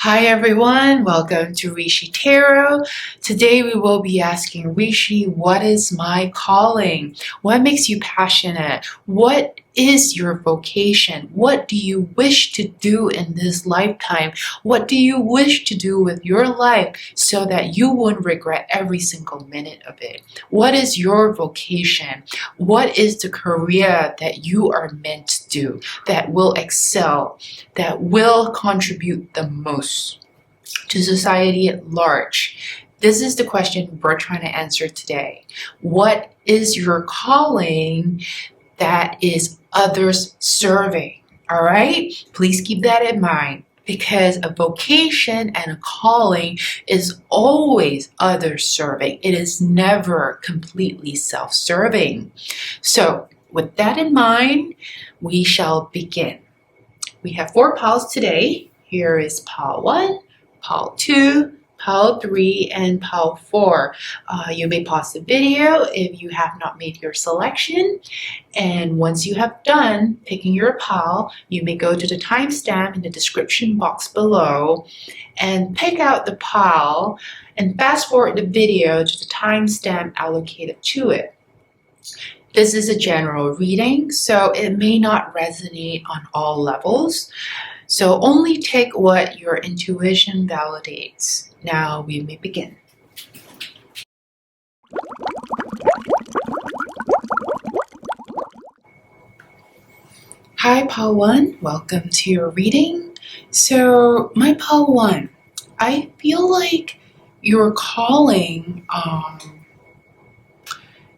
Hi everyone, welcome to Rishi Tarot. Today we will be asking Rishi, what is my calling? What makes you passionate? What is your vocation? What do you wish to do in this lifetime? What do you wish to do with your life so that you won't regret every single minute of it? What is your vocation? What is the career that you are meant to do that will excel, that will contribute the most to society at large? This is the question we're trying to answer today. What is your calling that is others serving? All right, please keep that in mind, because a vocation and a calling is always others serving. It is never completely self-serving. So with that in mind, we shall begin. We have 4 piles today. Here is pile 1, pile 2, pile 3, and pile 4. You may pause the video if you have not made your selection. And once you have done picking your pile, you may go to the timestamp in the description box below and pick out the pile and fast forward the video to the timestamp allocated to it. This is a general reading, so it may not resonate on all levels. So only take what your intuition validates. Now we may begin. Hi, Pile 1. Welcome to your reading. So my Pile 1, I feel like your calling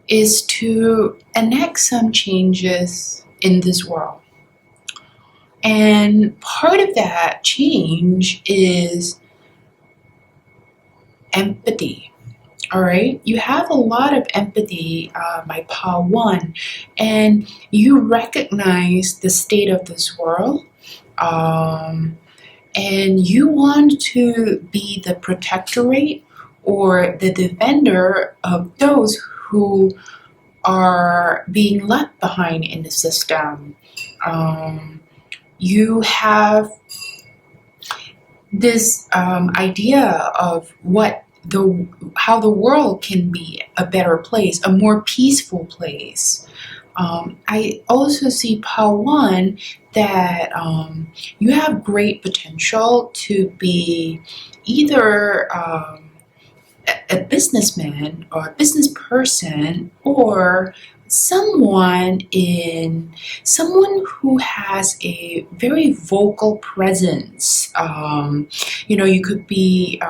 is to enact some changes in this world. And part of that change is empathy. All right, you have a lot of empathy, my Pile 1, and you recognize the state of this world, and you want to be the protectorate or the defender of those who are being left behind in the system. You have this idea of how the world can be a better place, a more peaceful place. I also see Pile 1 that you have great potential to be either a businessman or a business person, or someone who has a very vocal presence. You could be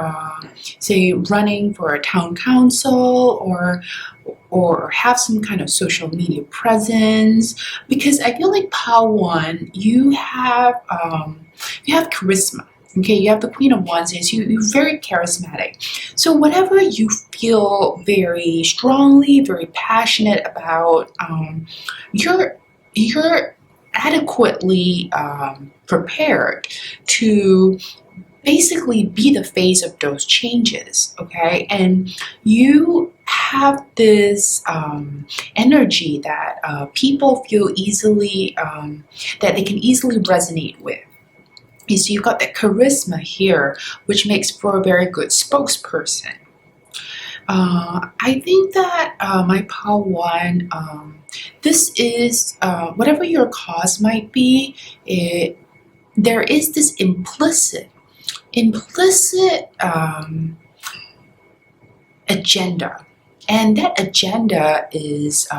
say running for a town council, or have some kind of social media presence, because I feel like Pile 1, you have charisma. Okay, you have the Queen of Wands, so you're very charismatic. So whatever you feel very strongly, very passionate about, you're adequately prepared to basically be the face of those changes, okay? And you have this energy that people feel easily, that they can easily resonate with. So you've got that charisma here, which makes for a very good spokesperson. I think that my Pile 1, this is, whatever your cause might be, there is this implicit agenda. And that agenda is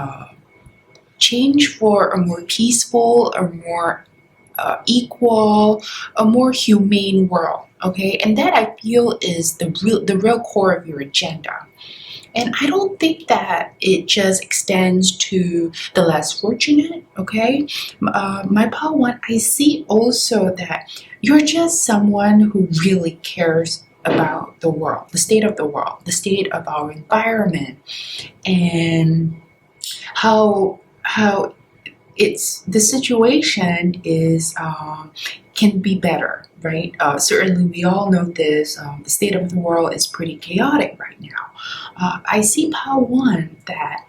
change for a more peaceful, a more equal, a more humane world, okay? And that, I feel, is the real core of your agenda. And I don't think that it just extends to the less fortunate, okay? My Pile 1, I see also that you're just someone who really cares about the world, the state of the world, the state of our environment, and how the situation is can be better, right? Certainly we all know this. The state of the world is pretty chaotic right now. I see Pile 1 that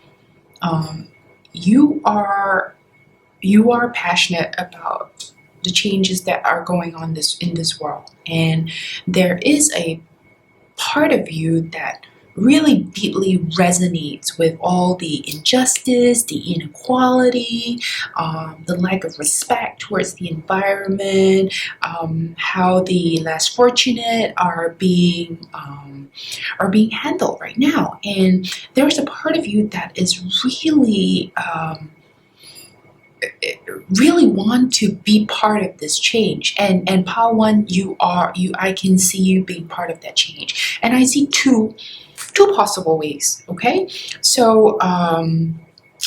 you are passionate about the changes that are going on in this world. And there is a part of you that really deeply resonates with all the injustice, the inequality, the lack of respect towards the environment, how the less fortunate are being handled right now. And there's a part of you that is really want to be part of this change, and Power One, I can see you being part of that change, and I see two possible ways. Okay, so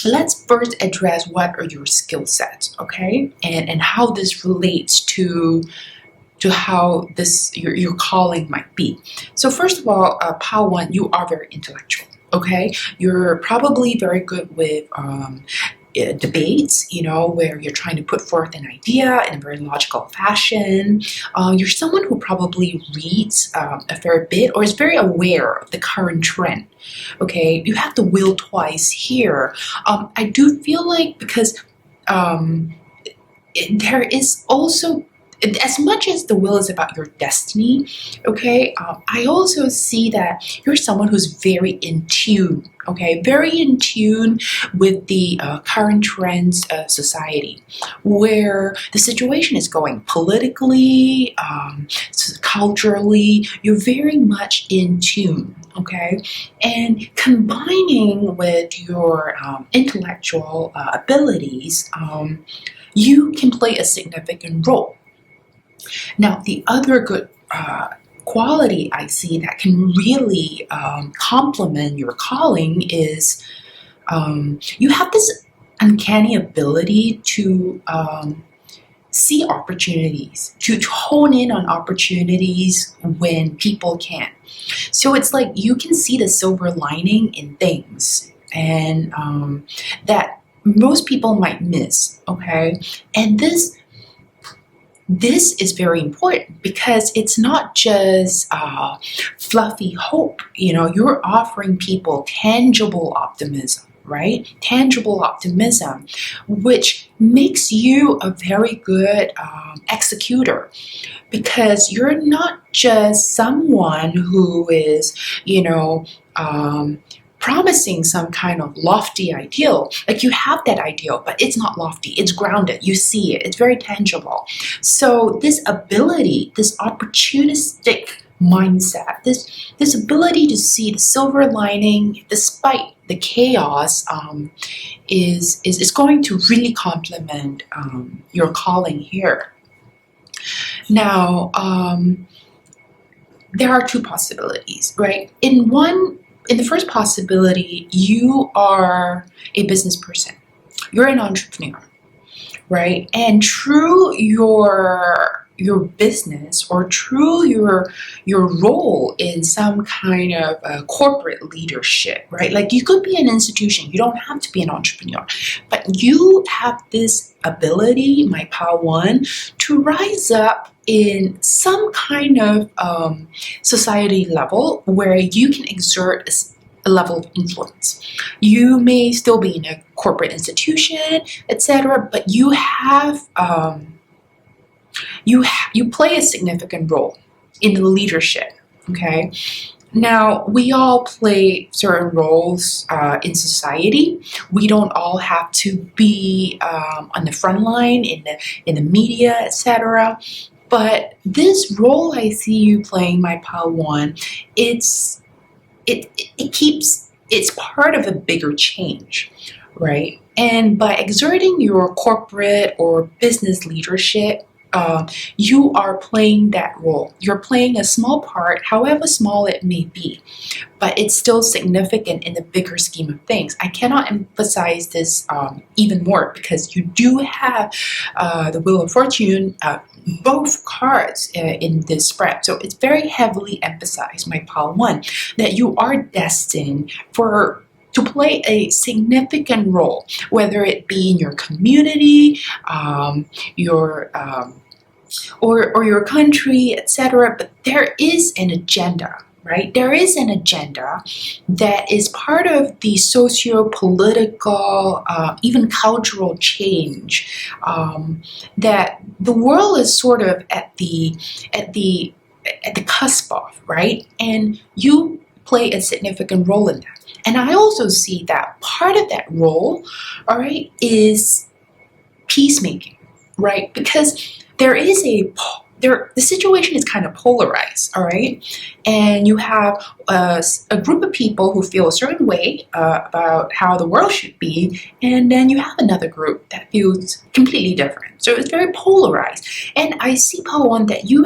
let's first address what are your skill sets, okay, and how this relates to how this your calling might be. So first of all, Power One, you are very intellectual. Okay, you're probably very good with debates, where you're trying to put forth an idea in a very logical fashion. You're someone who probably reads a fair bit or is very aware of the current trend. Okay, you have the will twice here. I do feel like, because there is also, as much as the will is about your destiny, okay, I also see that you're someone who's very in tune, okay, very in tune with the current trends of society, where the situation is going politically, culturally. You're very much in tune, okay, and combining with your intellectual abilities, you can play a significant role. Now, the other good quality I see that can really complement your calling is you have this uncanny ability to see opportunities, to hone in on opportunities when people can't. So it's like you can see the silver lining in things, and that most people might miss, okay? And this is very important, because it's not just fluffy hope. You're offering people tangible optimism, right? Tangible optimism, which makes you a very good executor, because you're not just someone who is, promising some kind of lofty ideal. Like, you have that ideal, but it's not lofty, it's grounded, you see it, it's very tangible. So this ability, this opportunistic mindset, this ability to see the silver lining despite the chaos, is going to really complement your calling here. Now, there are two possibilities, right? In the first possibility, you are a business person. You're an entrepreneur, right? And through your business, or through your role in some kind of corporate leadership, right? Like, you could be an institution. You don't have to be an entrepreneur, but you have this ability, my Power One, to rise up in some kind of society level where you can exert a level of influence. You may still be in a corporate institution, etc., but you have you play a significant role in the leadership. Okay. Now, we all play certain roles in society. We don't all have to be on the front line in the media, etc. But this role I see you playing, my Power One, it's part of a bigger change, right? And by exerting your corporate or business leadership, you are playing that role. You're playing a small part, however small it may be, but it's still significant in the bigger scheme of things. I cannot emphasize this even more, because you do have the Wheel of Fortune, both cards in this spread. So it's very heavily emphasized, my Power One, that you are destined to play a significant role, whether it be in your community, or your country, etc. But there is an agenda, right? There is an agenda that is part of the socio-political, even cultural change, that the world is sort of at the cusp of, right? And you play a significant role in that. And I also see that part of that role, all right, is peacemaking, right? Because the situation is kind of polarized, all right? And you have a group of people who feel a certain way about how the world should be, and then you have another group that feels completely different. So it's very polarized. And I see, Pawan, that you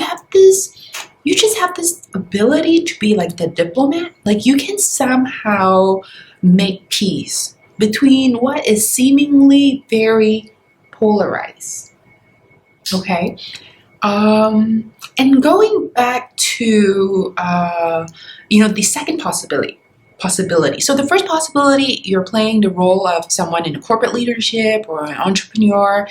just have this ability to be like the diplomat. Like you can somehow make peace between what is seemingly very polarized. Okay. And going back to the second possibility. So the first possibility, you're playing the role of someone in a corporate leadership or an entrepreneur.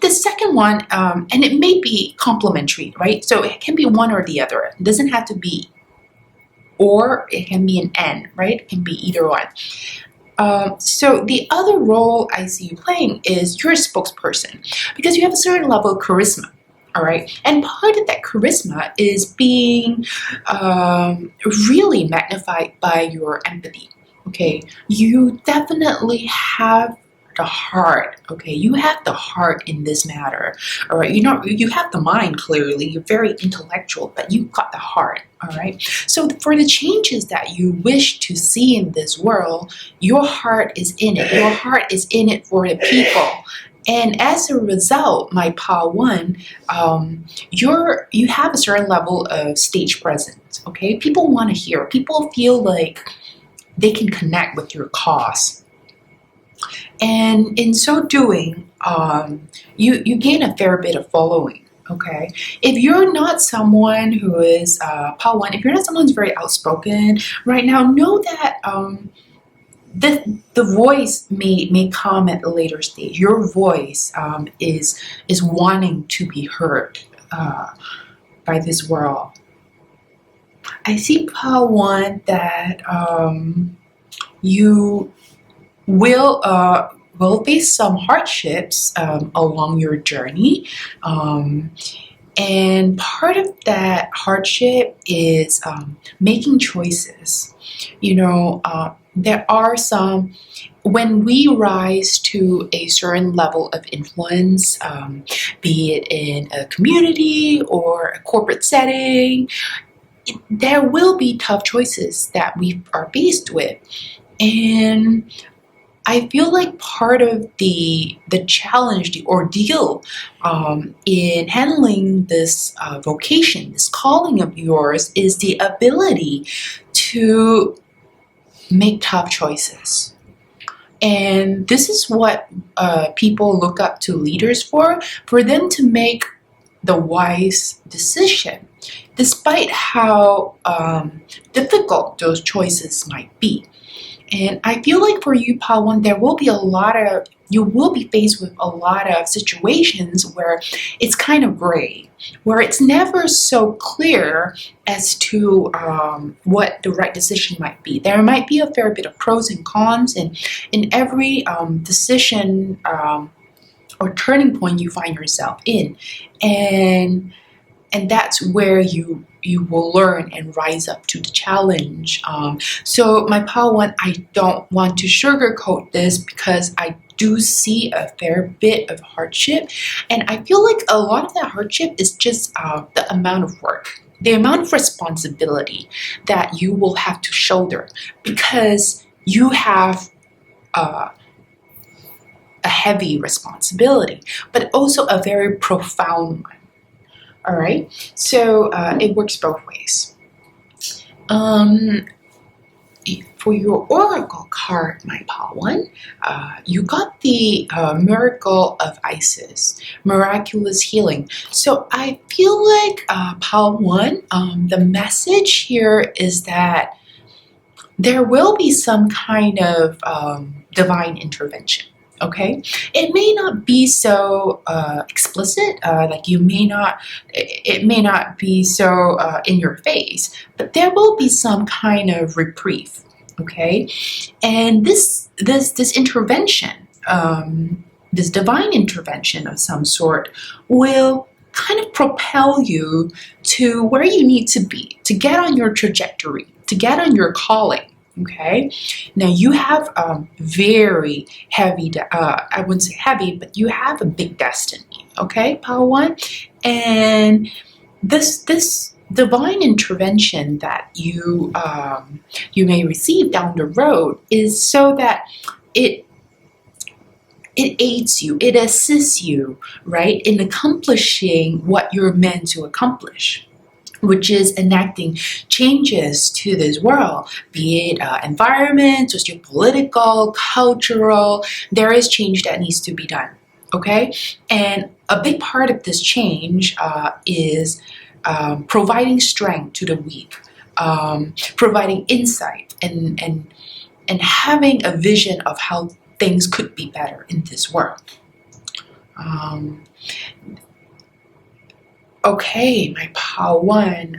The second one, and it may be complementary, right? So it can be one or the other. It doesn't have to be or, it can be an and, right? It can be either one. So the other role I see you playing is you're a spokesperson because you have a certain level of charisma. All right. And part of that charisma is being really magnified by your empathy. Okay. You definitely have the heart. Okay. You have the heart in this matter. All right. You have the mind clearly. You're very intellectual, but you've got the heart. All right. So for the changes that you wish to see in this world, your heart is in it. Your heart is in it for the people. And as a result, my Pa One, you have a certain level of stage presence. Okay, people want to hear. People feel like they can connect with your cause, and in so doing, you gain a fair bit of following. Okay, if you're not someone who is Pa One, if you're not someone who's very outspoken right now, know that. The voice may come at a later stage. Your voice is wanting to be heard by this world. I see, Pa One, that you will face some hardships along your journey, and part of that hardship is making choices. There are some, when we rise to a certain level of influence, be it in a community or a corporate setting, there will be tough choices that we are faced with. And I feel like part of the challenge, the ordeal in handling this vocation, this calling of yours, is the ability to make tough choices. And this is what people look up to leaders for them to make the wise decision, despite how difficult those choices might be. And I feel like for you, Pa One, you will be faced with a lot of situations where it's kind of gray, where it's never so clear as to what the right decision might be. There might be a fair bit of pros and cons, and in every decision or turning point you find yourself in, and that's where you will learn and rise up to the challenge. So my Pa One, I don't want to sugarcoat this because I do see a fair bit of hardship, and I feel like a lot of that hardship is just the amount of work, the amount of responsibility that you will have to shoulder, because you have a heavy responsibility, but also a very profound one. All right, so it works both ways. For your oracle card, my Pa One, you got the miracle of Isis, miraculous healing. So I feel like Pa One, the message here is that there will be some kind of divine intervention. Okay, it may not be so explicit, like you may not, it may not be so in your face, but there will be some kind of reprieve. Okay, and this intervention, this divine intervention of some sort, will kind of propel you to where you need to be, to get on your trajectory, to get on your calling. Okay, now you have very heavy, I wouldn't say heavy, but you have a big destiny. Okay, Power One, and this divine intervention that you may receive down the road is so that it it aids you, it assists you, right, in accomplishing what you're meant to accomplish, which is enacting changes to this world, be it environment, socio-political, cultural. There is change that needs to be done, okay? And a big part of this change is providing strength to the weak, providing insight, and having a vision of how things could be better in this world. Okay, my Power One.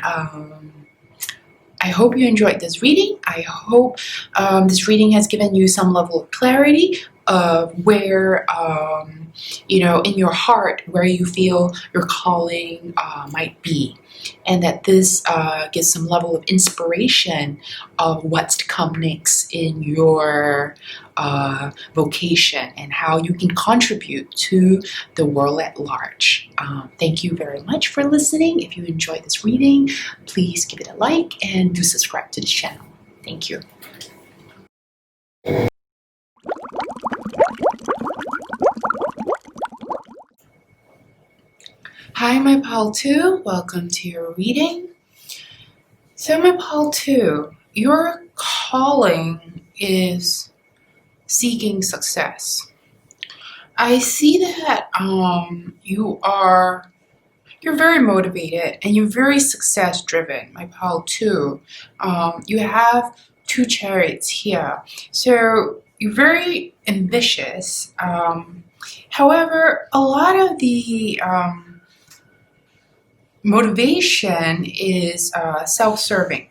I hope you enjoyed this reading. I hope this reading has given you some level of clarity of where, in your heart, where you feel your calling might be. And that this gives some level of inspiration of what's to come next in your vocation and how you can contribute to the world at large. Thank you very much for listening. If you enjoyed this reading, please give it a like and do subscribe to this channel. Thank you. Hi, my pal 2. Welcome to your reading. So, my pal 2, your calling is seeking success. I see that you're very motivated and you're very success driven, my pal 2. You have 2 chariots here, so you're very ambitious. However, a lot of the motivation is self-serving.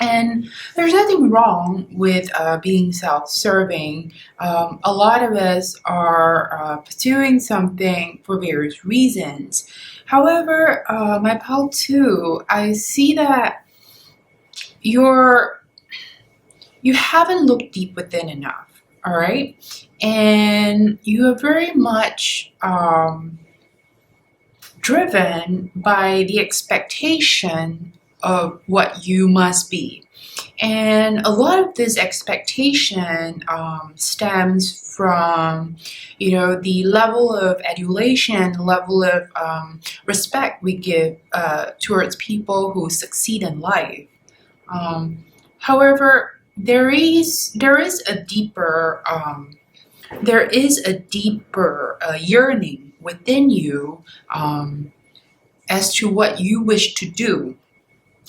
And there's nothing wrong with being self-serving. A lot of us are pursuing something for various reasons. However, my pal 2, I see that you haven't looked deep within enough, all right? And you are very much driven by the expectation of what you must be. And a lot of this expectation stems from, the level of adulation, level of respect we give towards people who succeed in life. However, there is a deeper yearning within you as to what you wish to do.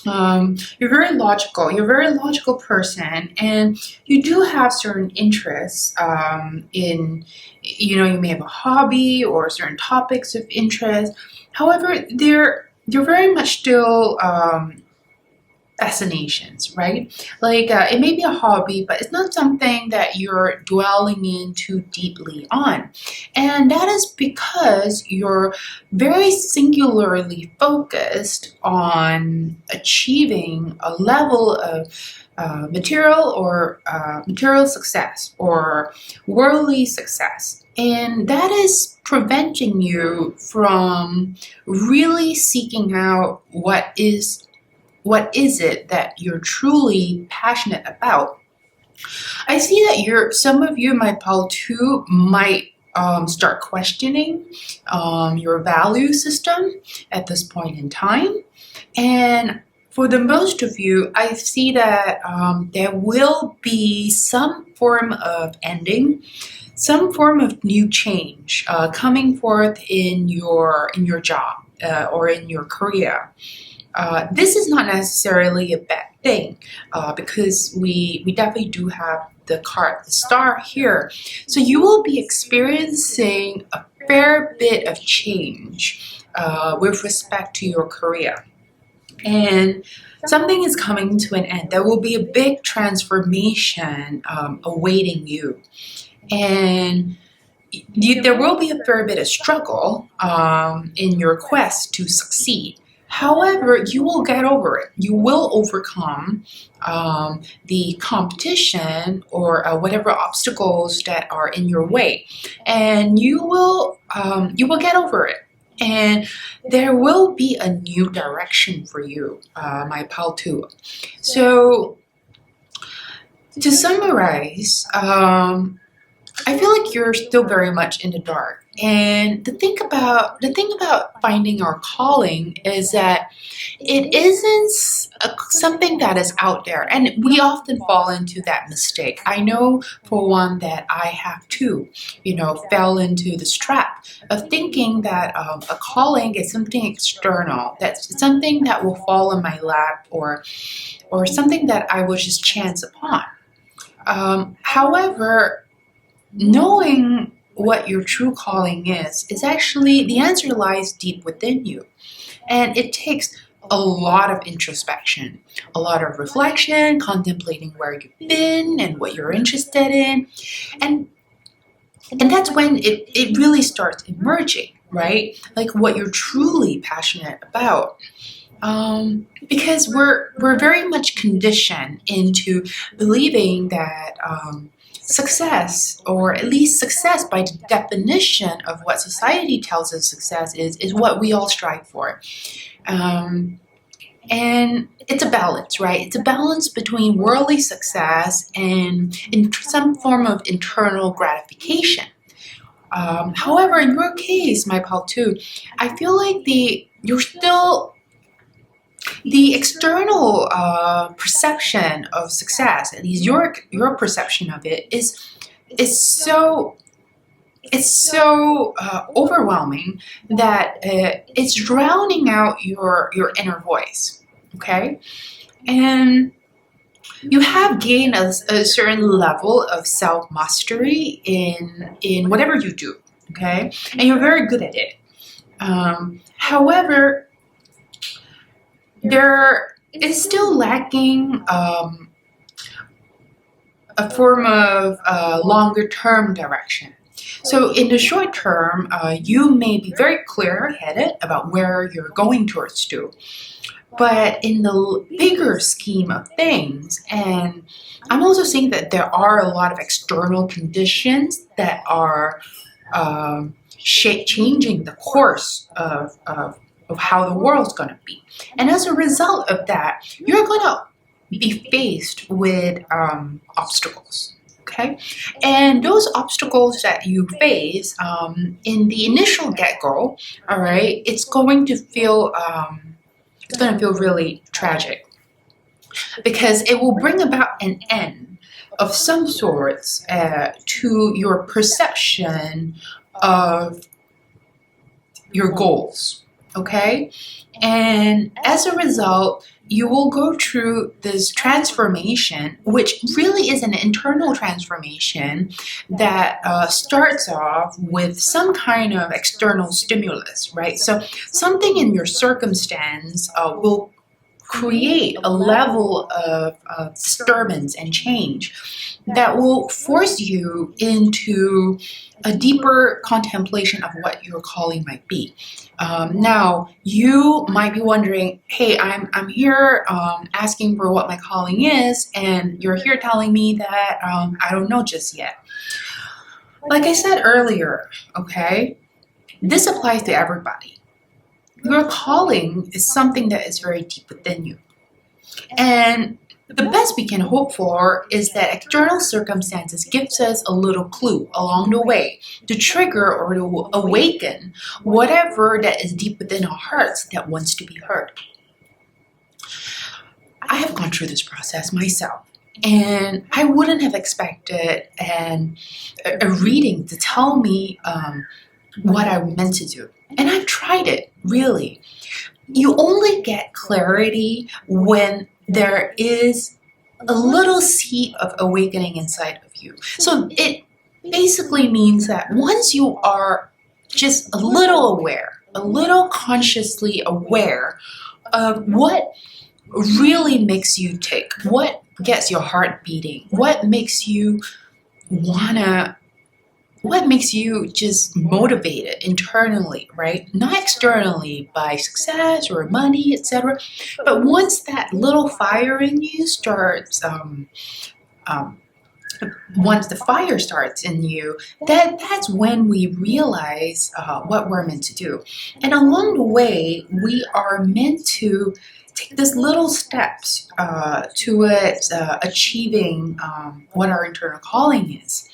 You're very logical. You're a very logical person, and you do have certain interests in, you may have a hobby or certain topics of interest. However, you're very much still fascinations, right? Like it may be a hobby, but it's not something that you're dwelling in too deeply on. And that is because you're very singularly focused on achieving a level of material success or worldly success. And that is preventing you from really seeking out what is it that you're truly passionate about. I see that some of you, my pal 2, might start questioning your value system at this point in time. And for the most of you, I see that there will be some form of ending, some form of new change coming forth in your job or in your career. This is not necessarily a bad thing because we definitely do have the card, the star here. So you will be experiencing a fair bit of change with respect to your career. And something is coming to an end. There will be a big transformation awaiting you. And there will be a fair bit of struggle in your quest to succeed. However, you will get over it. You will overcome the competition or whatever obstacles that are in your way, and you will get over it. And there will be a new direction for you, my pal too. So to summarize, I feel like you're still very much in the dark. And the thing about finding our calling is that it isn't something that is out there, and we often fall into that mistake. I know for one that I have too, fell into this trap of thinking that a calling is something external, that's something that will fall in my lap, or something that I will just chance upon. However, knowing what your true calling is actually, the answer lies deep within you. And it takes a lot of introspection, a lot of reflection, contemplating where you've been and what you're interested in. And that's when it really starts emerging, right? Like what you're truly passionate about. Because we're very much conditioned into believing that success, or at least success by the definition of what society tells us success is what we all strive for. And it's a balance, right? It's a balance between worldly success and in some form of internal gratification. However, in your case, my pal too, I feel like the external perception of success, at least your perception of it, is so overwhelming that it's drowning out your inner voice. Okay, and you have gained a certain level of self mastery in whatever you do. Okay, and you're very good at it. However, there is still lacking a form of longer term direction. So in the short term, you may be very clear-headed about where you're going towards to. But in the bigger scheme of things, and I'm also seeing that there are a lot of external conditions that are changing the course of how the world's going to be. And as a result of that, you're going to be faced with obstacles, okay? And those obstacles that you face in the initial get-go, all right, it's going to feel really tragic, because it will bring about an end of some sorts to your perception of your goals. Okay? And as a result, you will go through this transformation, which really is an internal transformation that starts off with some kind of external stimulus, right? So something in your circumstance will create a level of disturbance and change that will force you into a deeper contemplation of what your calling might be. Now, you might be wondering, hey, I'm here asking for what my calling is, and you're here telling me that I don't know just yet. Like I said earlier, okay, this applies to everybody. Your calling is something that is very deep within you. And the best we can hope for is that external circumstances gives us a little clue along the way to trigger or to awaken whatever that is deep within our hearts that wants to be heard. I have gone through this process myself, and I wouldn't have expected a reading to tell me what I meant to do. And I've tried it, really. You only get clarity when there is a little seed of awakening inside of you. So it basically means that once you are just a little aware, a little consciously aware of what really makes you tick, what gets your heart beating, what makes you just motivated internally, right? Not externally by success or money, etc. But once that little fire in you starts, once the fire starts in you, that's when we realize what we're meant to do. And along the way, we are meant to take these little steps towards achieving what our internal calling is.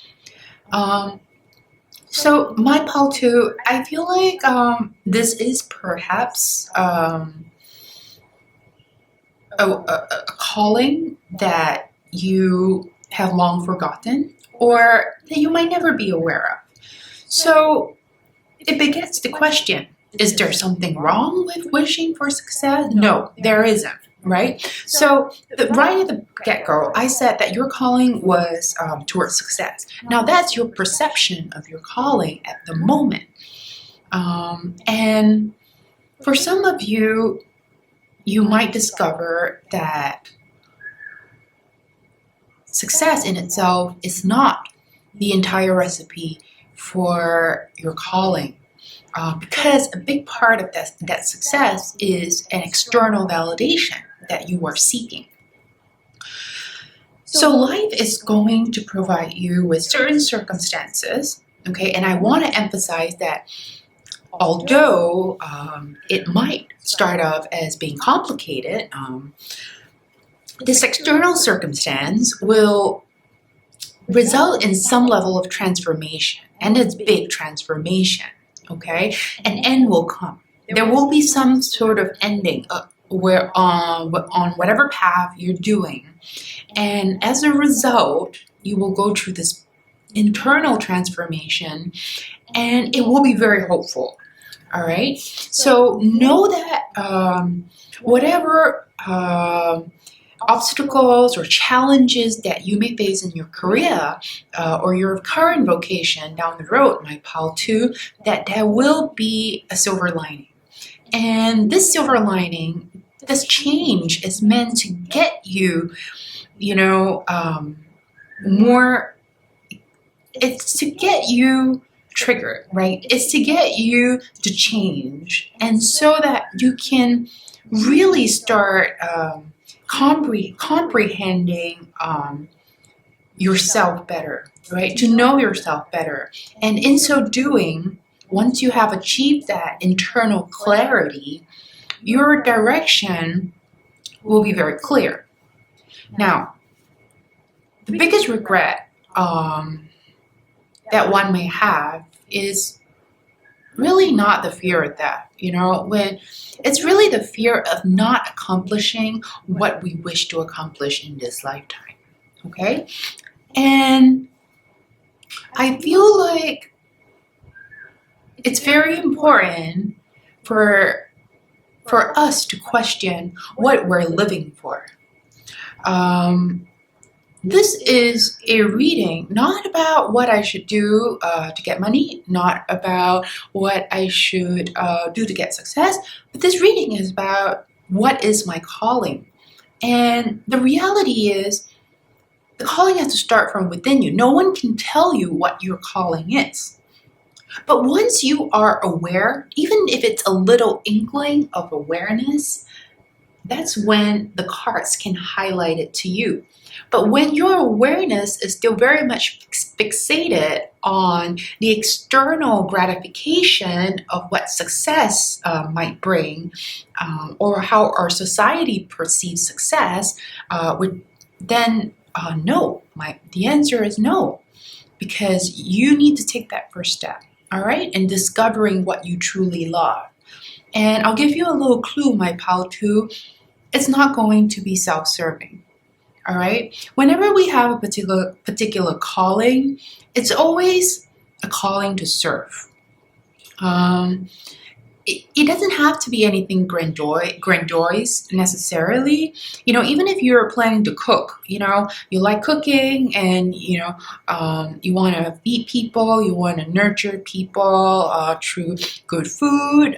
So my pal too, I feel like this is perhaps a calling that you have long forgotten or that you might never be aware of. So it begets the question, is there something wrong with wishing for success? No, there isn't, right? So right at the get-go, I said that your calling was towards success. Now that's your perception of your calling at the moment. And for some of you, you might discover that success in itself is not the entire recipe for your calling. Because a big part of that success is an external validation that you are seeking. So life is going to provide you with certain circumstances, okay? And I want to emphasize that although it might start off as being complicated, this external circumstance will result in some level of transformation, and it's big transformation, okay? An end will come. There will be some sort of ending where on whatever path you're doing, and as a result, you will go through this internal transformation, and it will be very hopeful. All right. So know that whatever obstacles or challenges that you may face in your career or your current vocation down the road, my pal too, that there will be a silver lining. And this silver lining, this change is meant to get you, more, it's to get you triggered, right? It's to get you to change. And so that you can really start comprehending yourself better, right? To know yourself better. And in so doing, once you have achieved that internal clarity, your direction will be very clear. Now, the biggest regret that one may have is really not the fear of death, when it's really the fear of not accomplishing what we wish to accomplish in this lifetime, okay? And I feel like it's very important for us to question what we're living for. This is a reading not about what I should do to get money, not about what I should do to get success, but this reading is about what is my calling. And the reality is, the calling has to start from within you. No one can tell you what your calling is. But once you are aware, even if it's a little inkling of awareness, that's when the cards can highlight it to you. But when your awareness is still very much fixated on the external gratification of what success might bring, or how our society perceives success, then no. The answer is no, because you need to take that first step, all right, in discovering what you truly love. And I'll give you a little clue, my pal, too. It's not going to be self-serving. All right. Whenever we have a particular calling, it's always a calling to serve. it doesn't have to be anything grandiose necessarily. Even if you're planning to cook, you like cooking, and you want to feed people, you want to nurture people through good food,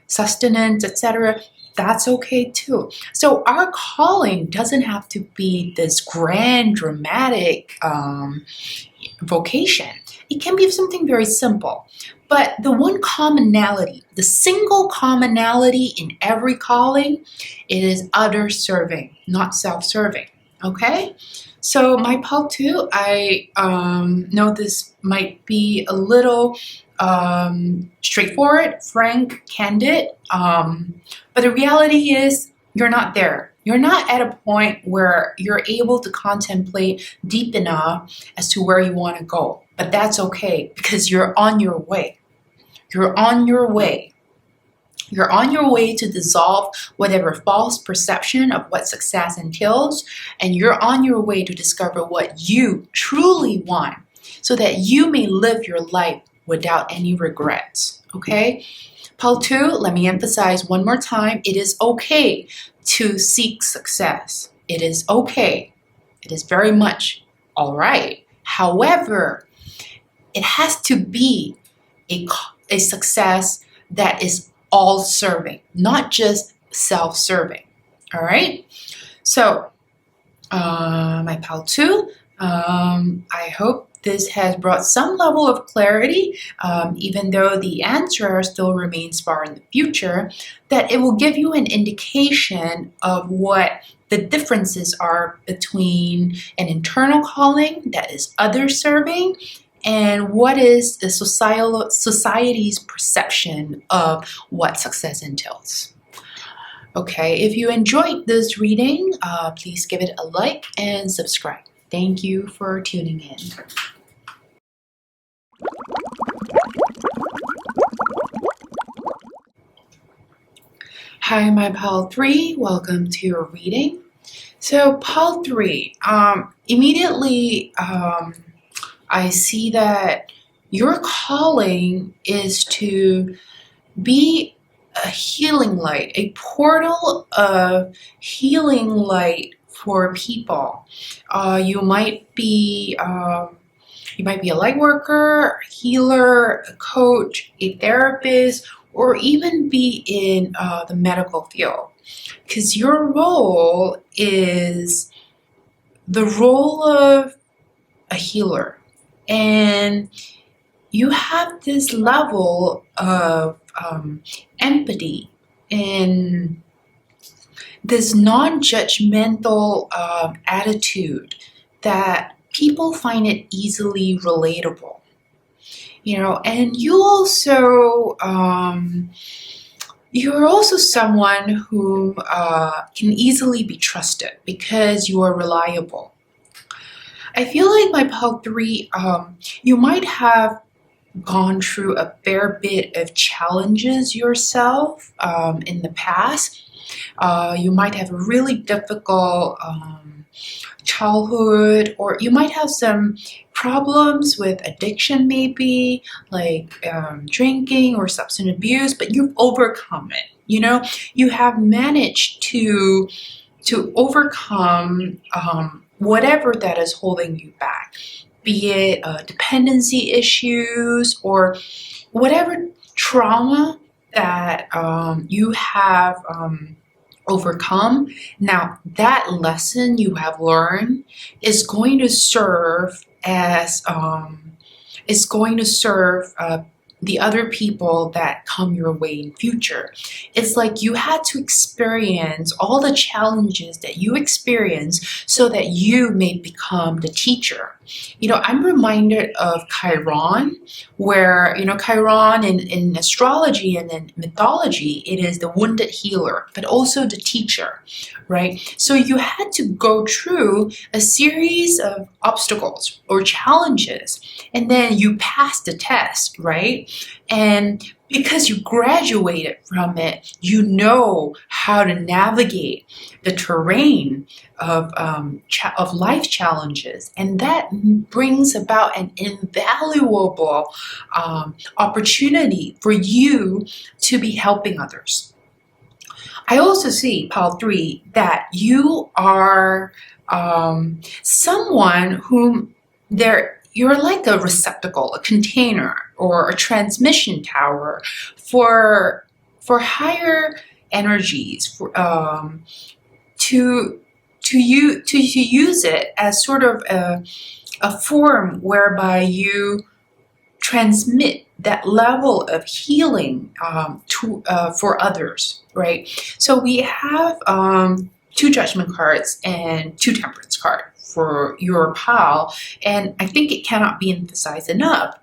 sustenance, etc. That's okay too. So our calling doesn't have to be this grand, dramatic vocation. It can be something very simple. But the one commonality, the single commonality in every calling, it is other serving, not self-serving. Okay? So my part two, I know this might be a little straightforward, frank, candid, but the reality is you're not there. You're not at a point where you're able to contemplate deep enough as to where you want to go. But that's okay, because you're on your way. You're on your way. You're on your way to dissolve whatever false perception of what success entails, and you're on your way to discover what you truly want so that you may live your life without any regrets. Okay? Part two, let me emphasize one more time, it is okay to seek success. It is okay. It is very much all right. However, it has to be a success that is all serving, not just self-serving. All right. So my part two, I hope this has brought some level of clarity, even though the answer still remains far in the future, that it will give you an indication of what the differences are between an internal calling that is other-serving and what is the society's perception of what success entails. Okay, if you enjoyed this reading, please give it a like and subscribe. Thank you for tuning in. Hi, my pal 3. Welcome to your reading. So, pal 3, immediately I see that your calling is to be a healing light, a portal of healing light for people. You might be a light worker, a healer, a coach, a therapist, or even be in the medical field. Because your role is the role of a healer. And you have this level of empathy and this non-judgmental attitude that people find it easily relatable. And you're also someone who can easily be trusted because you are reliable. I feel like my part 3, you might have gone through a fair bit of challenges yourself in the past. You might have a really difficult childhood, or you might have some problems with addiction, maybe like drinking or substance abuse, but you've overcome it. You have managed to overcome whatever that is holding you back, be it dependency issues or whatever trauma that you have overcome. Now, that lesson you have learned is going to serve as the other people that come your way in future. It's like you had to experience all the challenges that you experience so that you may become the teacher. I'm reminded of Chiron, where, Chiron in astrology and in mythology, it is the wounded healer, but also the teacher, right? So you had to go through a series of obstacles or challenges, and then you passed the test, right? And because you graduated from it, you know how to navigate the terrain of life challenges, and that brings about an invaluable opportunity for you to be helping others. I also see, Pile 3, that you are someone whom you're like a receptacle, a container, or a transmission tower for higher energies, to use it as sort of a form whereby you transmit that level of healing for others, right? So we have 2 judgment cards and 2 temperance cards for your pile, and I think it cannot be emphasized enough.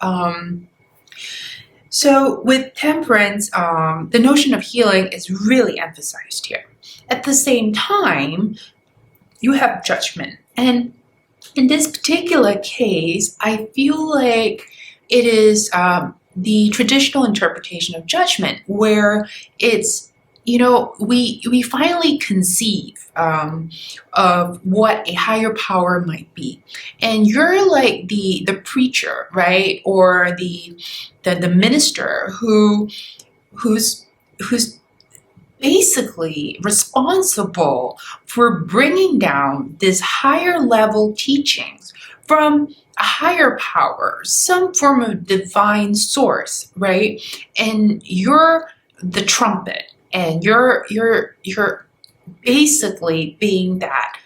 So with temperance, the notion of healing is really emphasized here. At the same time, you have judgment, and in this particular case, I feel like it is the traditional interpretation of judgment, where it's, we finally conceive of what a higher power might be, and you're like the preacher, right, or the minister who's basically responsible for bringing down this higher level teachings from a higher power, some form of divine source, right? And you're the trumpet, and you're basically being that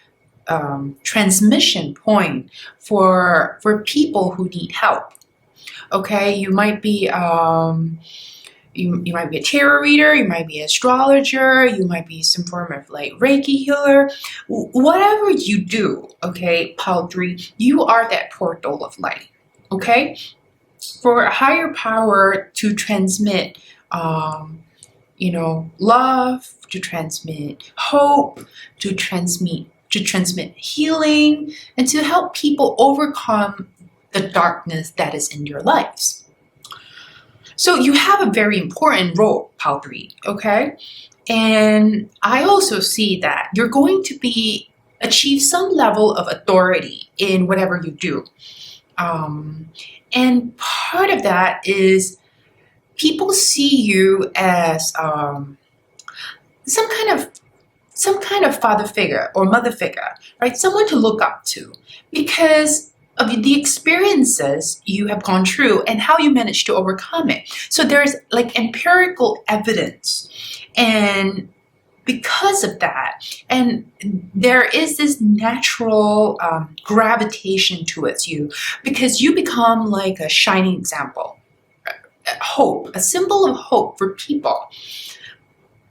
transmission point for people who need help. Okay, you might be you might be a tarot reader, you might be an astrologer, you might be some form of like Reiki healer. Whatever you do, okay, Pile 3, you are that portal of light, okay? For a higher power to transmit, love, to transmit hope, to transmit healing, and to help people overcome the darkness that is in your lives. So you have a very important role, Pile 3, okay? And I also see that you're going to achieve some level of authority in whatever you do. And part of that is people see you as some kind of father figure or mother figure, right? Someone to look up to, because of the experiences you have gone through and how you managed to overcome it. So there's like empirical evidence, and because of that, and there is this natural gravitation towards you, because you become like a shining example, hope, a symbol of hope for people.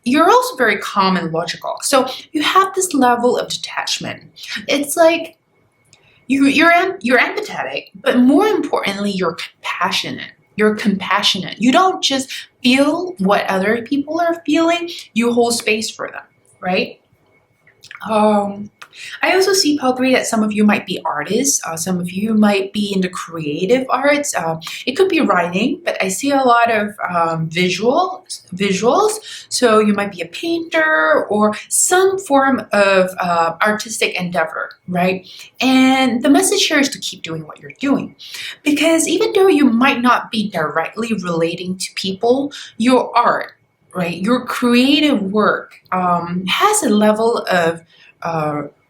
You're also very calm and logical, so you have this level of detachment. It's like you're empathetic, but more importantly, you're compassionate. You don't just feel what other people are feeling, you hold space for them, right? I also see, Pile 3, that some of you might be artists, some of you might be into creative arts. It could be writing, but I see a lot of visuals. So you might be a painter or some form of artistic endeavor, right? And the message here is to keep doing what you're doing, because even though you might not be directly relating to people, your art, right, your creative work has a level of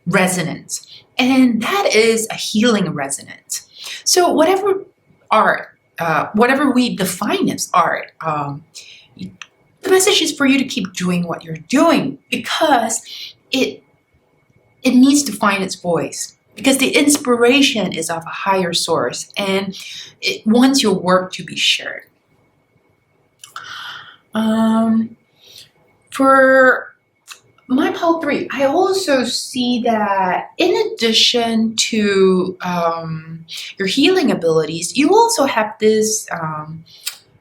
resonance, and that is a healing resonance. So whatever art, whatever we define as art, the message is for you to keep doing what you're doing, because it needs to find its voice, because the inspiration is of a higher source, and it wants your work to be shared. For my Pile 3, I also see that in addition to your healing abilities, you also have this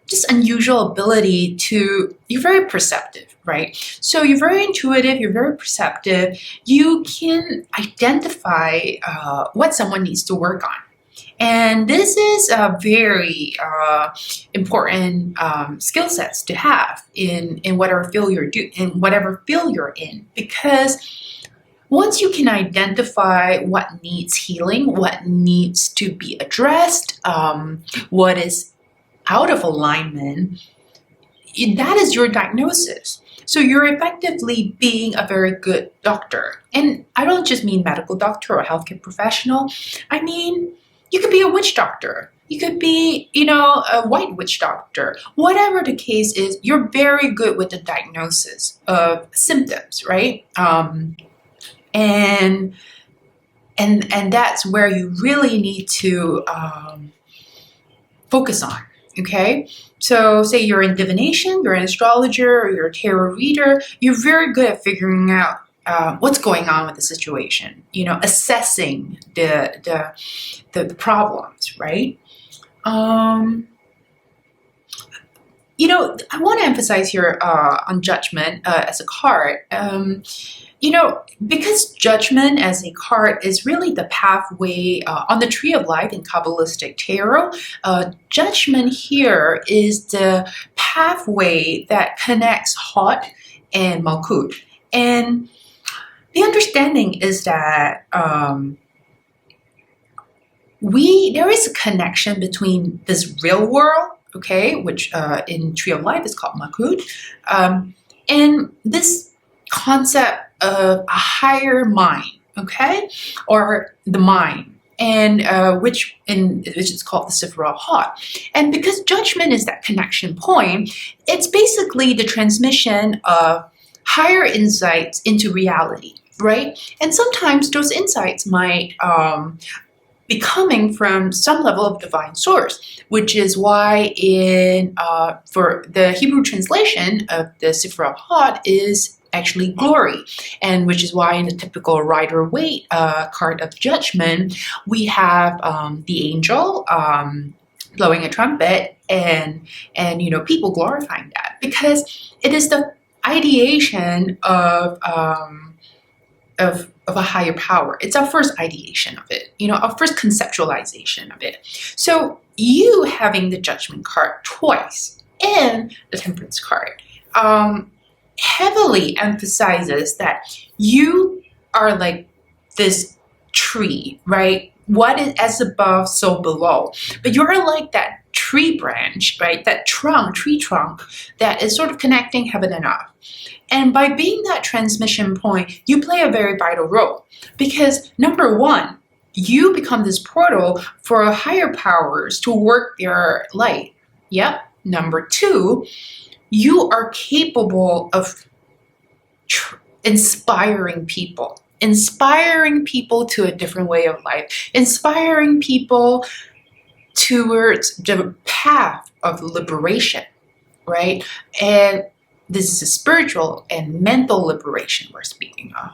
just unusual ability you're very perceptive, right? So you're very intuitive, you're very perceptive, you can identify what someone needs to work on. And this is a very important skill sets to have in whatever field you're in, because once you can identify what needs healing, what needs to be addressed, what is out of alignment, that is your diagnosis. So you're effectively being a very good doctor. And I don't just mean medical doctor or healthcare professional. I mean, you could be a witch doctor. You could be, a white witch doctor. Whatever the case is, you're very good with the diagnosis of symptoms, right? And that's where you really need to focus on. Okay, so say you're in divination, you're an astrologer, or you're a tarot reader. You're very good at figuring out what's going on with the situation. Assessing the problems, right? I want to emphasize here on judgment as a card. Because judgment as a card is really the pathway on the tree of life in Kabbalistic tarot, judgment here is the pathway that connects Hot and Malkut. And the understanding is that there is a connection between this real world, okay, which in Tree of Life is called Malkut, and this concept of a higher mind, okay, or the mind, and which is called the Sephirah Hot. And because judgment is that connection point, it's basically the transmission of higher insights into reality, right? And sometimes those insights might be coming from some level of divine source, which is why for the Hebrew translation of the Sephirah Hot is actually glory, and which is why in the typical Rider-Waite card of judgment, we have the angel blowing a trumpet and people glorifying that, because it is the ideation of a higher power. It's our first ideation of it, our first conceptualization of it. So you having the judgment card twice and the temperance card heavily emphasizes that you are like this tree, right? What is as above, so below. But you're like that tree branch, right? That tree trunk that is sort of connecting heaven and earth. And by being that transmission point, you play a very vital role, because number one, you become this portal for higher powers to work their light. Yep. Number two, you are capable of inspiring people to a different way of life, inspiring people towards the path of liberation, right? And this is a spiritual and mental liberation we're speaking of.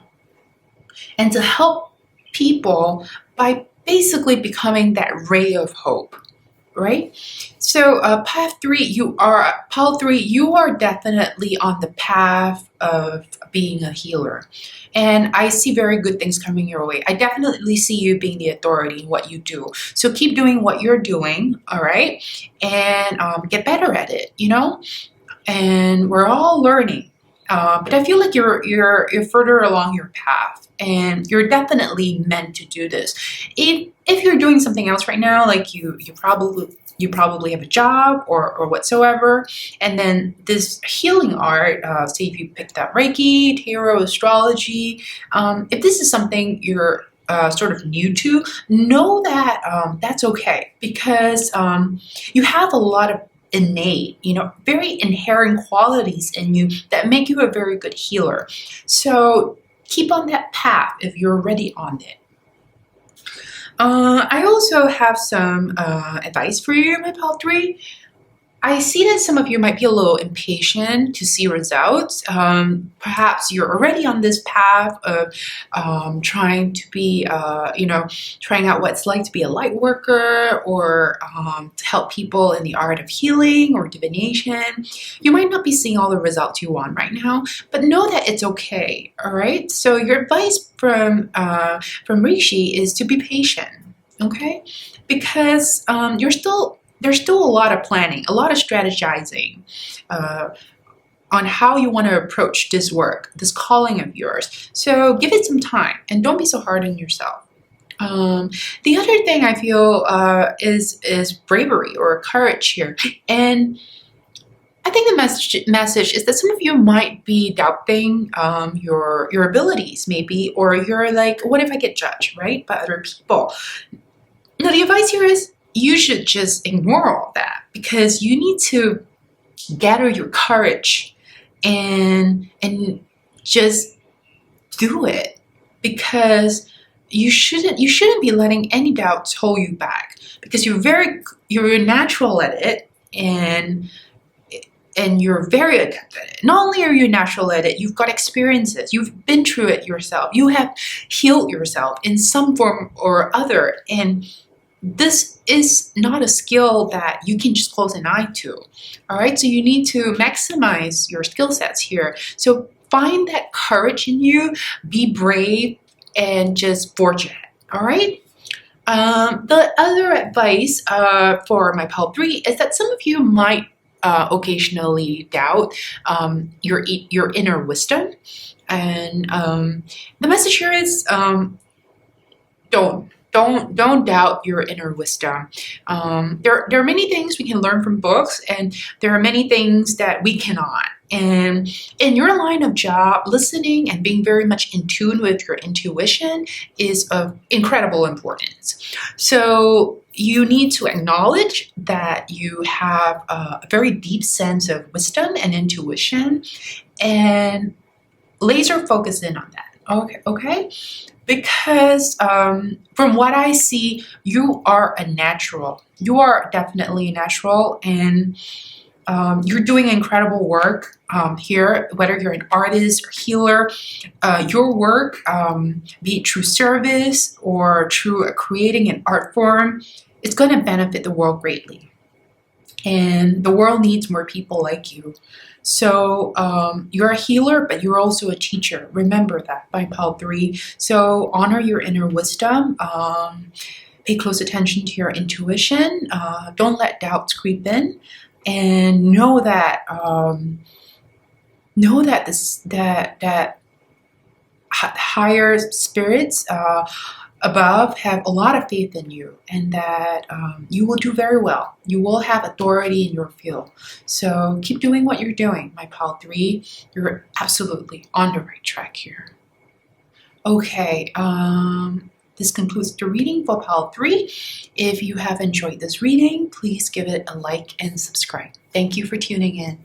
And to help people by basically becoming that ray of hope, right? So path 3, you are definitely on the path of being a healer. And I see very good things coming your way. I definitely see you being the authority in what you do. So keep doing what you're doing, all right? And get better at it, And we're all learning. But I feel like you're further along your path, and you're definitely meant to do this. If you're doing something else right now, like you probably have a job or whatsoever, and then this healing art, say if you picked up Reiki, tarot, astrology, if this is something you're sort of new to, know that that's okay, because you have a lot of innate, very inherent qualities in you that make you a very good healer. So keep on that path if you're already on it. I also have some advice for you, my pal 3. I see that some of you might be a little impatient to see results. Perhaps you're already on this path of trying to be, trying out what it's like to be a light worker, or to help people in the art of healing or divination. You might not be seeing all the results you want right now, but know that it's okay, all right? So your advice from Rishi is to be patient. okay? Because there's still a lot of planning, a lot of strategizing uh, on how you want to approach this work, this calling of yours. So give it some time and don't be so hard on yourself. The other thing I feel is bravery or courage here. And I think the message is that some of you might be doubting your abilities, maybe, or you're like, what if I get judged, right, by other people? Now, the advice here is you should just ignore all that because you need to gather your courage and just do it, because you shouldn't be letting any doubts hold you back, because you're natural at it, and you're very adept at it. Not only are you natural at it, you've got experiences, you've been through it yourself, you have healed yourself in some form or other, and this is not a skill that you can just close an eye to. All right, so you need to maximize your skill sets here. So find that courage in you, be brave, and just forge ahead. All right. The other advice for my PAL 3 is that some of you might occasionally doubt your inner wisdom, and the message here is don't doubt your inner wisdom. There are many things we can learn from books, and there are many things that we cannot. And in your line of job, listening and being very much in tune with your intuition is of incredible importance. So you need to acknowledge that you have a very deep sense of wisdom and intuition, and laser focus in on that. Okay? Because from what I see, you are a natural. You are definitely a natural, and you're doing incredible work here, whether you're an artist or healer. Your work, be it through service or through creating an art form, it's going to benefit the world greatly. And the world needs more people like you. So you're a healer, but you're also a teacher. Remember that by PAL 3. So honor your inner wisdom. Pay close attention to your intuition. Don't let doubts creep in, and know that that higher spirits above have a lot of faith in you, and that you will do very well. You will have authority in your field. So keep doing what you're doing, my PAL 3. You're absolutely on the right track here. Okay, this concludes the reading for PAL 3. If you have enjoyed this reading, please give it a like and subscribe. Thank you for tuning in.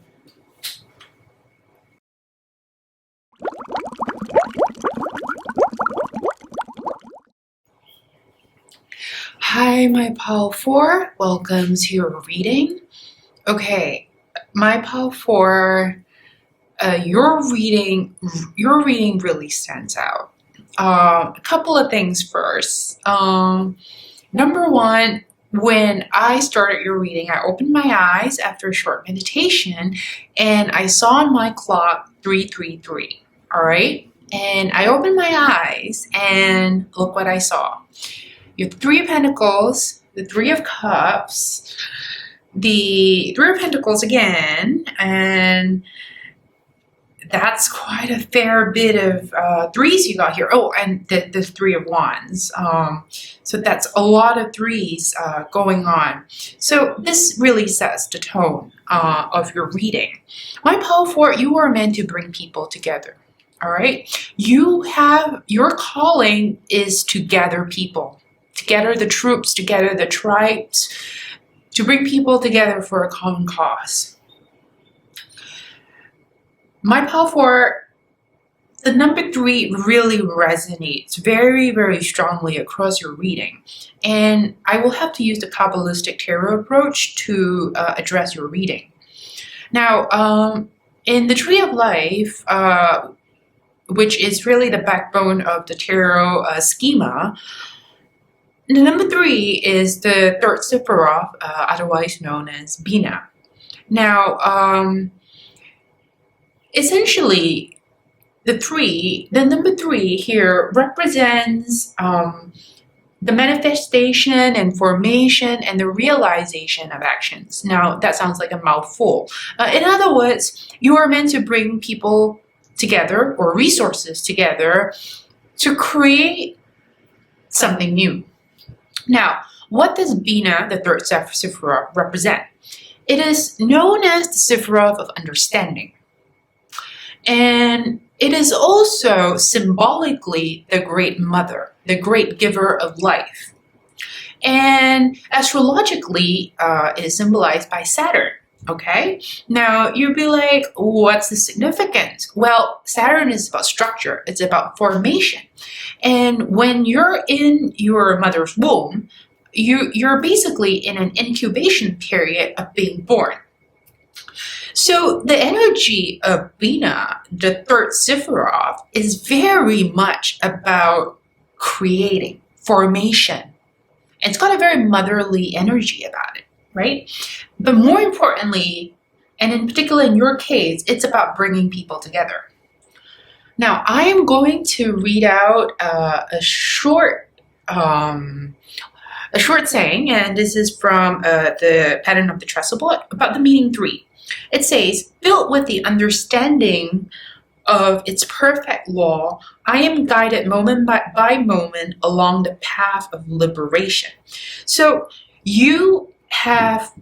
Hi, my PAL 4. Welcome to your reading. Okay, my PAL 4, your reading really stands out. A couple of things first. Number one, when I started your reading, I opened my eyes after a short meditation, and I saw on my clock 333. All right, and I opened my eyes, and look what I saw. You have the Three of Pentacles, the Three of Cups, the Three of Pentacles again, and that's quite a fair bit of threes you got here. Oh, and the Three of Wands. So that's a lot of threes going on. So this really sets the tone of your reading. My PAL 4, you are meant to bring people together. All right? Your calling is to gather people. To gather the troops, to gather the tribes, to bring people together for a common cause. My PAL 4, the number 3 really resonates very, very strongly across your reading. And I will have to use the Kabbalistic tarot approach to address your reading. Now, in the Tree of Life, which is really the backbone of the tarot schema, the number 3 is the third Sephiroth, otherwise known as Bina. Now, essentially, the number 3 here represents the manifestation and formation and the realization of actions. Now, that sounds like a mouthful. In other words, you are meant to bring people together or resources together to create something new. Now, what does Bina, the third Sephiroth, represent? It is known as the Sephiroth of understanding. And it is also symbolically the great mother, the great giver of life. And astrologically, it is symbolized by Saturn. Okay, now you'd be like, what's the significance? Well, Saturn is about structure, it's about formation. And when you're in your mother's womb, you're basically in an incubation period of being born. So the energy of Bina, the third Sephiroth, is very much about creating, formation. It's got a very motherly energy about it, right? But more importantly, and in particular in your case, it's about bringing people together. Now, I am going to read out a short saying, and this is from the Pattern of the Trestle book about the meaning 3. It says, built with the understanding of its perfect law, I am guided moment by moment along the path of liberation. So you have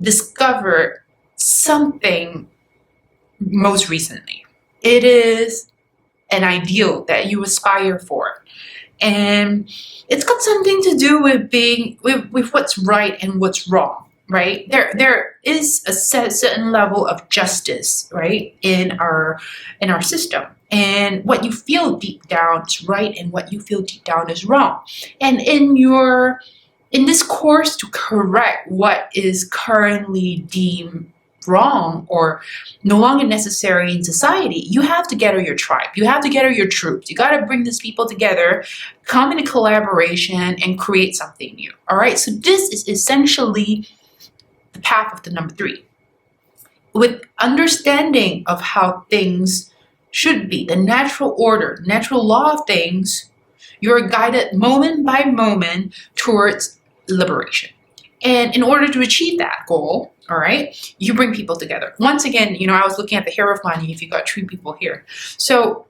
discovered something most recently. It is an ideal that you aspire for. And it's got something to do with being with what's right and what's wrong. Right? There is a certain level of justice, right, in our system. And what you feel deep down is right and what you feel deep down is wrong. And in this course to correct what is currently deemed wrong or no longer necessary in society, you have to gather your tribe. You have to gather your troops. You got to bring these people together, come into collaboration and create something new. All right. So this is essentially the path of the number 3. With understanding of how things should be, the natural order, natural law of things, you're guided moment by moment towards liberation. And in order to achieve that goal, all right, you bring people together. Once again, I was looking at the Hierophany if you got 3 people here. So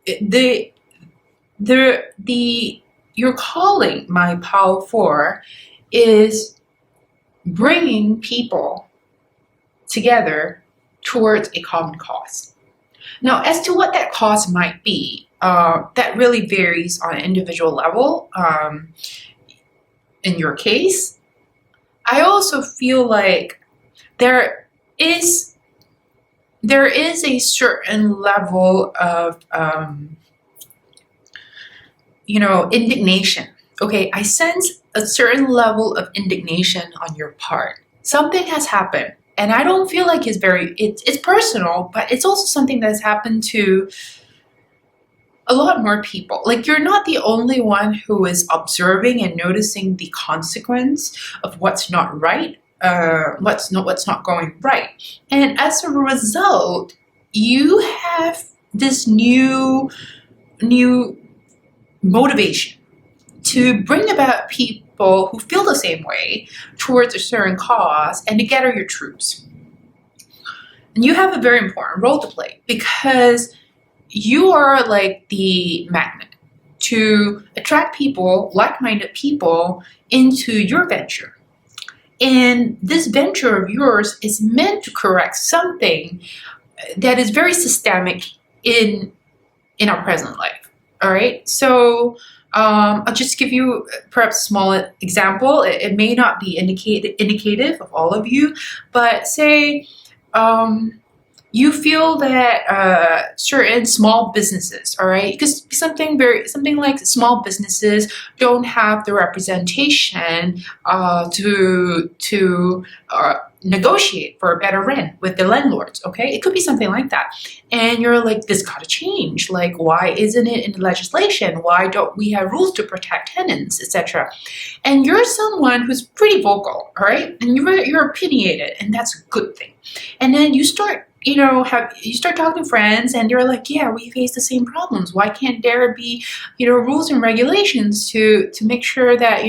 your calling, my Pao 4, is bringing people together towards a common cause. Now, as to what that cause might be, that really varies on an individual level. In your case, I also feel like there is a certain level of indignation. Okay, I sense a certain level of indignation on your part. Something has happened, and I don't feel like it's personal, but it's also something that's happened to a lot more people. Like, you're not the only one who is observing and noticing the consequence of what's not right, what's not going right. And as a result, you have this new motivation to bring about people who feel the same way towards a certain cause and to gather your troops. And you have a very important role to play because you are like the magnet to attract people, like-minded people, into your venture. And this venture of yours is meant to correct something that is very systemic in our present life. All right, so I'll just give you perhaps a small example. It may not be indicative of all of you, but say you feel that certain small businesses, all right, because something like small businesses don't have the representation to negotiate for a better rent with the landlords. Okay, it could be something like that, and you're like, this gotta change. Like, why isn't it in the legislation? Why don't we have rules to protect tenants, etc.? And you're someone who's pretty vocal, all right, and you're opinionated, and that's a good thing. And then you start you start talking to friends and they're like, yeah, we face the same problems. Why can't there be, rules and regulations to make sure that,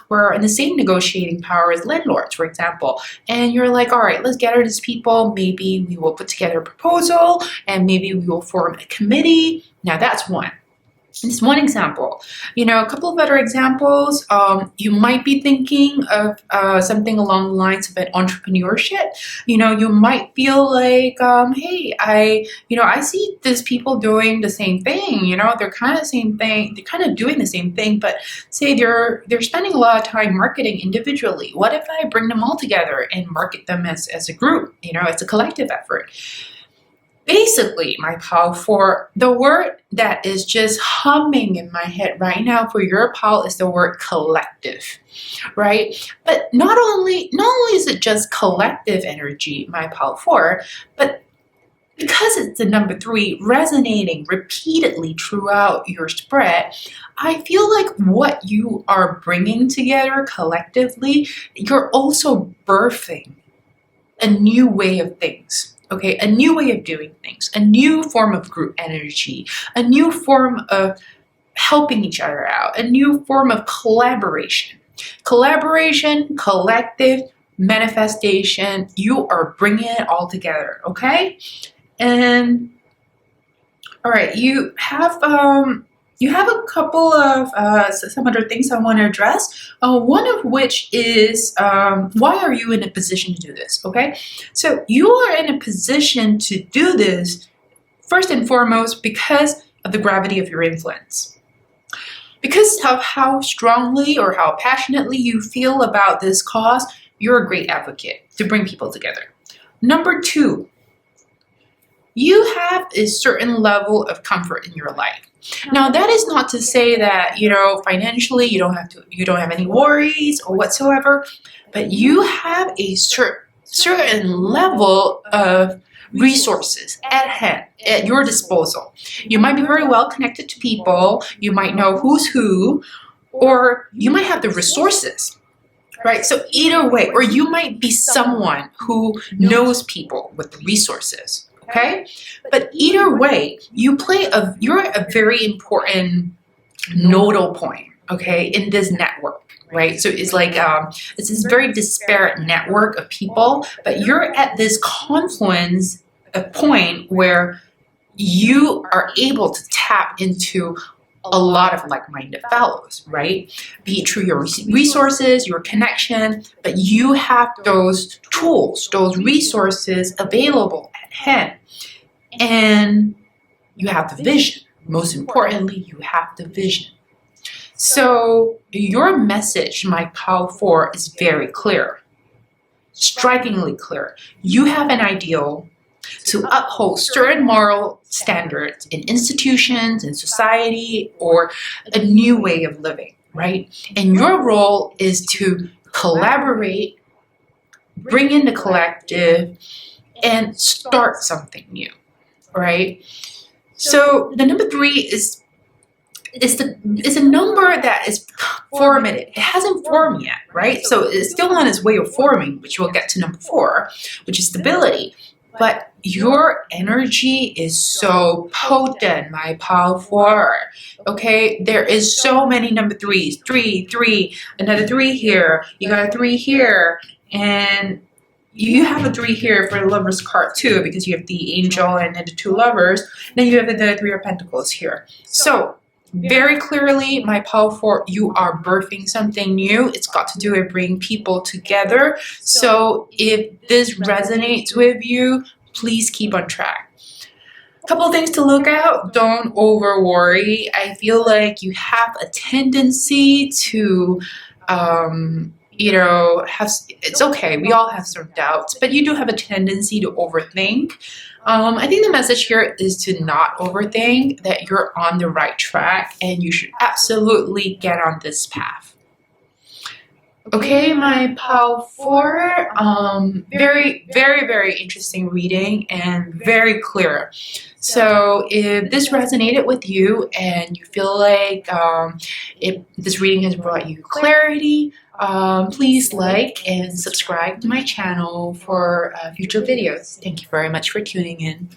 we're in the same negotiating power as landlords, for example? And you're like, all right, let's gather these people. Maybe we will put together a proposal and maybe we will form a committee. Now that's one. It's one example. A couple of other examples, you might be thinking of something along the lines of an entrepreneurship. You might feel like, hey, I see these people doing the same thing. They're kind of the same thing. They're kind of doing the same thing, but say they're spending a lot of time marketing individually. What if I bring them all together and market them as a group? It's a collective effort. Basically, my pal, for the word that is just humming in my head right now for your pal is the word collective, right? But not only is it just collective energy, my pal, for, but because it's the number 3 resonating repeatedly throughout your spread, I feel like what you are bringing together collectively, you're also birthing a new way of things. Okay, a new way of doing things, a new form of group energy, a new form of helping each other out, a new form of collaboration. Collaboration, collective, manifestation, you are bringing it all together, okay? And, all right, you have a couple of some other things I want to address. One of which is why are you in a position to do this? Okay, so you are in a position to do this first and foremost because of the gravity of your influence. Because of how strongly or how passionately you feel about this cause, you're a great advocate to bring people together. Number 2, you have a certain level of comfort in your life. Now, that is not to say that, financially you don't have any worries or whatsoever, but you have a certain level of resources at hand, at your disposal. You might be very well connected to people, you might know who's who, or you might have the resources, right? So either way, or you might be someone who knows people with the resources. Okay, but either way, you're a very important nodal point, okay, in this network, right? So it's like it's this very disparate network of people, but you're at this confluence, a point where you are able to tap into a lot of like-minded fellows, right? Be it through your resources, your connection, but you have those tools, those resources available at hand. And you have the vision. Most importantly, you have the vision. So your message, my pal 4, is very clear, strikingly clear. You have an ideal to uphold certain moral standards in institutions, in society, or a new way of living, right? And your role is to collaborate, bring in the collective, and start something new, right? So the number 3 is a number that is formative. It hasn't formed yet, right? So it's still on its way of forming, which we'll get to number 4, which is stability. But your energy is so potent, my pal 4. Okay, there is so many number 3s. 3, another 3 here. You got a 3 here, and you have a 3 here for the Lover's card too, because you have the Angel and then the 2 Lovers. Then you have the 3 of Pentacles here. So very clearly, my pal 4, you are birthing something new. It's got to do with bringing people together. So if this resonates with you, please keep on track. A couple of things to look out. Don't over worry. I feel like you have a tendency to, it's okay. We all have some doubts, but you do have a tendency to overthink. I think the message here is to not overthink, that you're on the right track and you should absolutely get on this path. Okay, my pal 4, very interesting reading and very clear. So if this resonated with you and you feel like if this reading has brought you clarity, please like and subscribe to my channel for future videos. Thank you very much for tuning in.